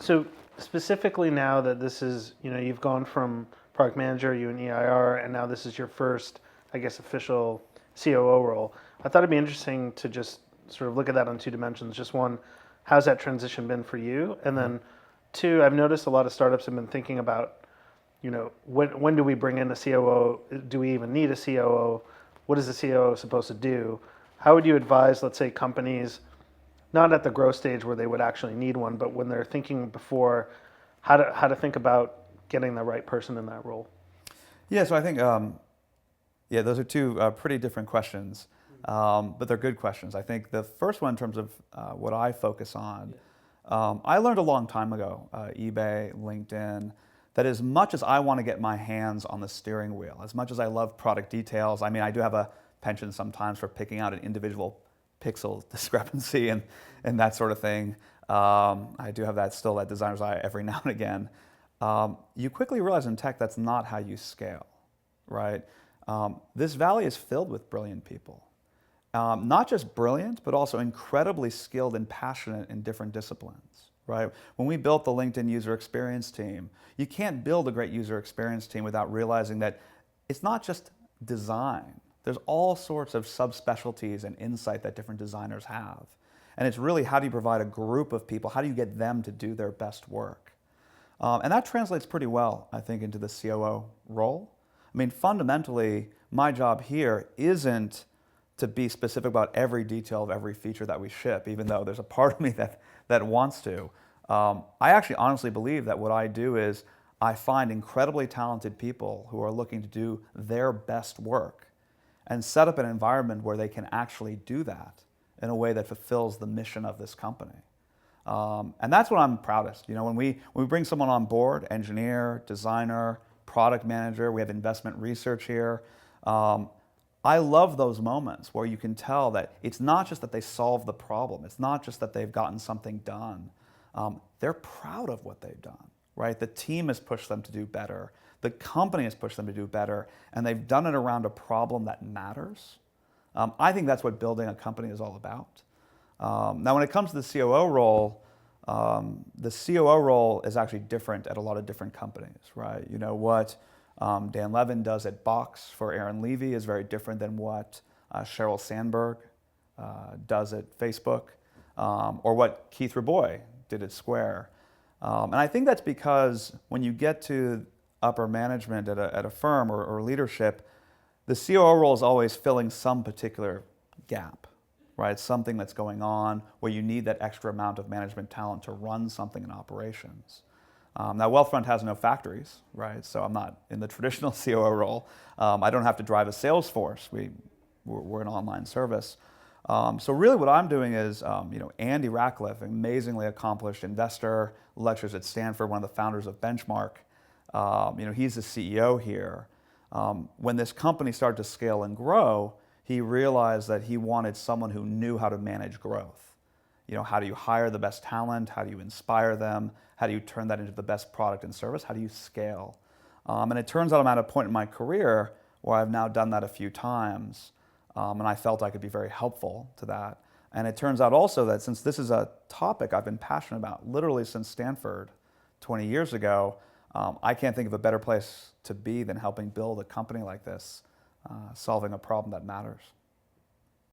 So specifically now that this is, you've gone from product manager, you in EIR, and now this is your first, I guess, official COO role. I thought it'd be interesting to just sort of look at that on two dimensions. Just one, how's that transition been for you? And then two, I've noticed a lot of startups have been thinking about, when do we bring in a COO? Do we even need a COO? What is the COO supposed to do? How would you advise, let's say, companies, not at the growth stage where they would actually need one, but when they're thinking before, how to think about getting the right person in that role? Yeah, so I think, those are two pretty different questions, but they're good questions. I think the first one in terms of what I focus on, I learned a long time ago, eBay, LinkedIn, that as much as I want to get my hands on the steering wheel, as much as I love product details, I mean, I do have a penchant sometimes for picking out an individual pixel discrepancy and that sort of thing. I do have that designer's eye every now and again. You quickly realize in tech that's not how you scale, right? This valley is filled with brilliant people. Not just brilliant, but also incredibly skilled and passionate in different disciplines, right? When we built the LinkedIn user experience team, you can't build a great user experience team without realizing that it's not just design. There's all sorts of subspecialties and insight that different designers have. And it's really, how do you provide a group of people? How do you get them to do their best work? And that translates pretty well, I think, into the COO role. I mean, fundamentally, my job here isn't to be specific about every detail of every feature that we ship, even though there's a part of me that wants to. I actually honestly believe that what I do is I find incredibly talented people who are looking to do their best work and set up an environment where they can actually do that in a way that fulfills the mission of this company. And that's what I'm proudest. When we bring someone on board, engineer, designer, product manager, we have investment research here. I love those moments where you can tell that it's not just that they solve the problem. It's not just that they've gotten something done. They're proud of what they've done, right? The team has pushed them to do better. The company has pushed them to do better, and they've done it around a problem that matters. I think that's what building a company is all about. Now, when it comes to the COO role, is actually different at a lot of different companies, right? What Dan Levin does at Box for Aaron Levy is very different than what Sheryl Sandberg does at Facebook, or what Keith Rabois did at Square. And I think that's because when you get to upper management at a firm or leadership, the COO role is always filling some particular gap, right? Something that's going on where you need that extra amount of management talent to run something in operations. Now, Wealthfront has no factories, right? So I'm not in the traditional COO role. I don't have to drive a sales force. We're an online service. So really what I'm doing is, Andy Ratcliffe, amazingly accomplished investor, lectures at Stanford, one of the founders of Benchmark. He's the CEO here. When this company started to scale and grow, he realized that he wanted someone who knew how to manage growth. How do you hire the best talent? How do you inspire them? How do you turn that into the best product and service? How do you scale? And it turns out I'm at a point in my career where I've now done that a few times, and I felt I could be very helpful to that. And it turns out also that since this is a topic I've been passionate about literally since Stanford 20 years ago, I can't think of a better place to be than helping build a company like this, solving a problem that matters.